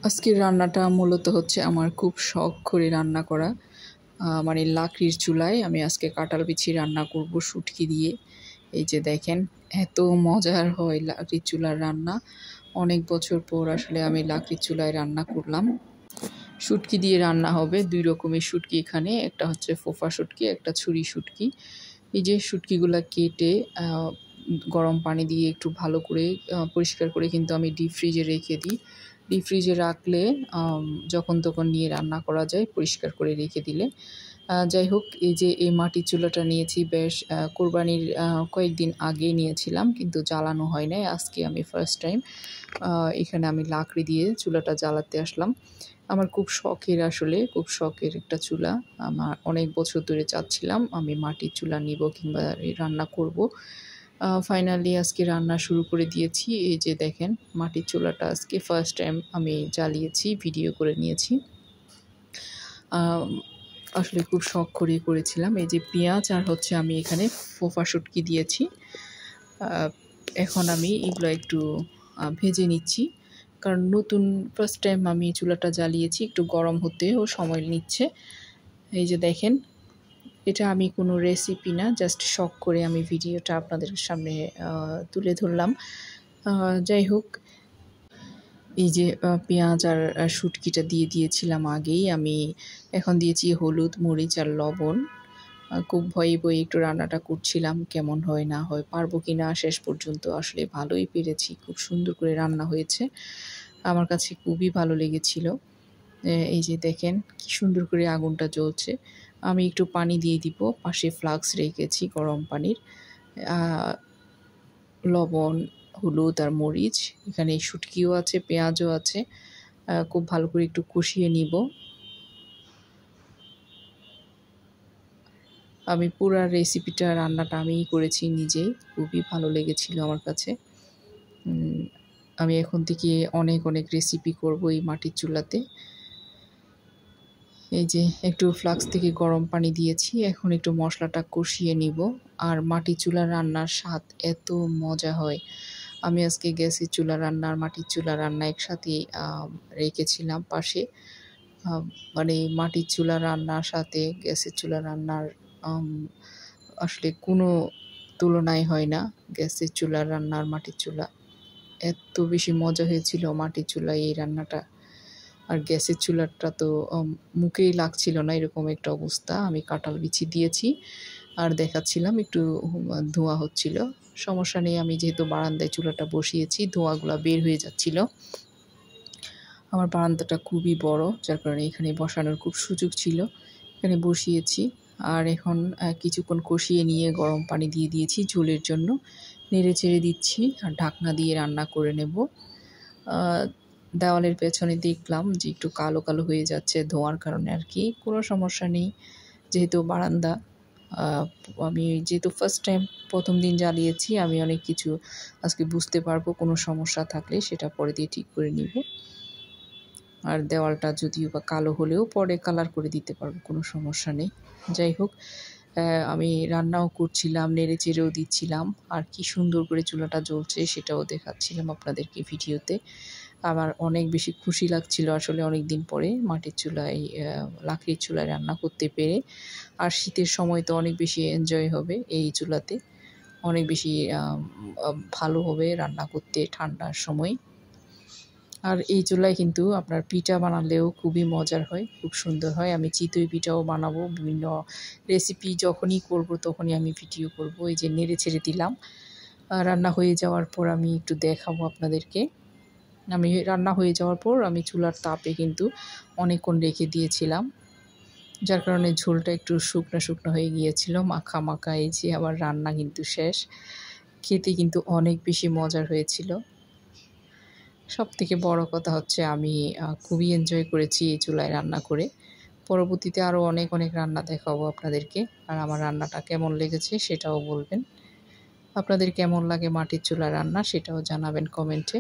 আজকের রান্নাটা মূলত হচ্ছে আমার খুব শখ করে রান্না করা। মানে লাকড়ির চুলায় আমি আজকে কাঁঠাল বিচি রান্না করব শুটকি দিয়ে। এই যে দেখেন, এত মজার হয় লাকড়ির চুলার রান্না। অনেক বছর পর আসলে আমি লাকড়ির চুলায় রান্না করলাম। শুটকি দিয়ে রান্না হবে, ২ রকমের শুটকি এখানে। একটা হচ্ছে ফোফা শুটকি, একটা ছুরি শুটকি। এই যে শুটকিগুলা কেটে গরম পানি দিয়ে একটু ভালো করে পরিষ্কার করে কিন্তু আমি ডিপ ফ্রিজে রেখে দিই। ডিপ ফ্রিজে রাখলে যখন তখন নিয়ে রান্না করা যায়, পরিষ্কার করে রেখে দিলে। যাই হোক, এই যে এই মাটির চুলাটা নিয়েছি বেশ কোরবানির কয়েকদিন আগেই নিয়েছিলাম, কিন্তু জ্বালানো হয় নাই। আজকে আমি ফার্স্ট টাইম এখানে আমি লাকড়ি দিয়ে চুলাটা জ্বালাতে আসলাম। আমার খুব শখের, আসলে খুব শখের একটা চুলা। আমার অনেক বছর ধরে চাচ্ছিলাম আমি মাটির চুলা নিব কিংবা রান্না করব। ফাইনালি আজকে রান্না শুরু করে দিয়েছি। এই যে দেখেন, মাটির চুলাটা আজকে ফার্স্ট টাইম আমি জ্বালিয়েছি, ভিডিও করে নিয়েছি। আসলে খুব শখ করেই করেছিলাম। এই যে পেঁয়াজ আর হচ্ছে আমি এখানে ফোফা শুটকি দিয়েছি। এখন আমি এগুলো একটু ভেজে নিচ্ছি, কারণ নতুন ফার্স্ট টাইম আমি চুলাটা জ্বালিয়েছি, একটু গরম হতেও সময় নিচ্ছে। এই যে দেখেন, এটা আমি কোনো রেসিপি না, জাস্ট শখ করে আমি ভিডিওটা আপনাদের সামনে তুলে ধরলাম। যাই হোক, এই যে পেঁয়াজ আর শুটকিটা দিয়ে দিয়েছিলাম আগেই আমি। এখন দিয়েছি হলুদ, মরিচ আর লবণ। খুব ভয়ে ভয়ে একটু রান্নাটা করছিলাম, কেমন হয় না হয়, পারবো কি না। শেষ পর্যন্ত আসলে ভালোই পেরেছি, খুব সুন্দর করে রান্না হয়েছে। আমার কাছে খুবই ভালো লেগেছিল। এই যে দেখেন কি সুন্দর করে আগুনটা জ্বলছে। আমি একটু পানি দিয়ে দিব, পাশে ফ্লাক্স রেখেছি গরম পানির। লবণ, হলুদ আর মরিচ, এখানে শুটকিও আছে, পেঁয়াজও আছে। খুব ভালো করে একটু কষিয়ে নিব। আমি পুরা রেসিপিটা, রান্নাটা আমিই করেছি নিজেই, খুবই ভালো লেগেছিল আমার কাছে। আমি এখন থেকে অনেক অনেক রেসিপি করব এই মাটির চুলাতে। এই যে একটু ফ্লাক্স থেকে গরম পানি দিয়েছি, এখন একটু মশলাটা কষিয়ে নিব। আর মাটির চুলার রান্নার স্বাদ এত মজা হয়। আমি আজকে গ্যাসের চুলা রান্না আর মাটির চুলা রান্না একসাথেই রেখেছিলাম পাশে। মানে মাটির চুলা রান্নার সাথে গ্যাসের চুলা রান্নার আসলে কোনো তুলনাই হয় না। গ্যাসের চুলার রান্না আর মাটির চুলা, এত বেশি মজা হয়েছিল মাটির চুলায় এই রান্নাটা। আর গ্যাসের চুলাটা তো মুখেই লাগছিল না, এরকম একটা অবস্থা। আমি কাঁঠাল বিচি দিয়েছি আর দেখাচ্ছিলাম, একটু ধোঁয়া হচ্ছিল। সমস্যা নেই, আমি যেহেতু বারান্দায় চুলাটা বসিয়েছি, ধোঁয়াগুলো বের হয়ে যাচ্ছিল। আমার বারান্দাটা খুবই বড়, যার কারণে এখানে বসানোর খুব সুযোগ ছিল, এখানে বসিয়েছি। আর এখন কিছুক্ষণ কষিয়ে নিয়ে গরম পানি দিয়ে দিয়েছি ঝোলের জন্য। নেড়ে চেড়ে দিচ্ছি আর ঢাকনা দিয়ে রান্না করে নেব। দেওয়ালের পেছনে দেখলাম যে একটু কালো কালো হয়ে যাচ্ছে ধোঁয়ার কারণে, আর কি কোনো সমস্যা নেই, যেহেতু বারান্দা। আমি যেহেতু ফার্স্ট টাইম, প্রথম দিন জ্বালিয়েছি, আমি অনেক কিছু আজকে বুঝতে পারবো। কোনো সমস্যা থাকলে সেটা পরে দিয়ে ঠিক করে নিব। আর দেওয়ালটা যদিও বা কালো হলেও পরে কালার করে দিতে পারবো, কোনো সমস্যা নেই। যাই হোক, আমি রান্নাও করছিলাম, নেড়ে চেড়েও দিচ্ছিলাম, আর কি সুন্দর করে চুলাটা জ্বলছে সেটাও দেখাচ্ছিলাম আপনাদেরকে ভিডিওতে। আমার অনেক বেশি খুশি লাগছিল আসলে, অনেক দিন পরে মাটির চুলায়, লাকড়ির চুলায় রান্না করতে পেরে। আর শীতের সময় তো অনেক বেশি এনজয় হবে এই চুলাতে, অনেক বেশি ভালো হবে রান্না করতে ঠান্ডার সময়। আর এই চুলায় কিন্তু আপনার পিঠা বানালেও খুবই মজার হয়, খুব সুন্দর হয়। আমি চিতই পিঠাও বানাবো, বিভিন্ন রেসিপি যখনই করব তখনই আমি ভিডিও করব। এই যে নেড়ে ছেড়ে দিলাম, রান্না হয়ে যাওয়ার পর আমি একটু দেখাবো আপনাদেরকে। আমি রান্না হয়ে যাওয়ার পর আমি চুলার তাপে কিন্তু অনেকক্ষণ রেখে দিয়েছিলাম, যার কারণে ঝোলটা একটু শুকনো শুকনো হয়ে গিয়েছিল, মাখা মাখা। এই যে আমার রান্না কিন্তু শেষ, খেতে কিন্তু অনেক বেশি মজার হয়েছিল। সবথেকে বড় কথা হচ্ছে আমি খুবই এনজয় করেছি এই চুলায় রান্না করে। পরবর্তীতে আরও অনেক অনেক রান্না দেখাবো আপনাদেরকে। আর আমার রান্নাটা কেমন লেগেছে সেটাও বলবেন। আপনাদের কেমন লাগে মাটির চুলায় রান্না সেটাও জানাবেন কমেন্টে।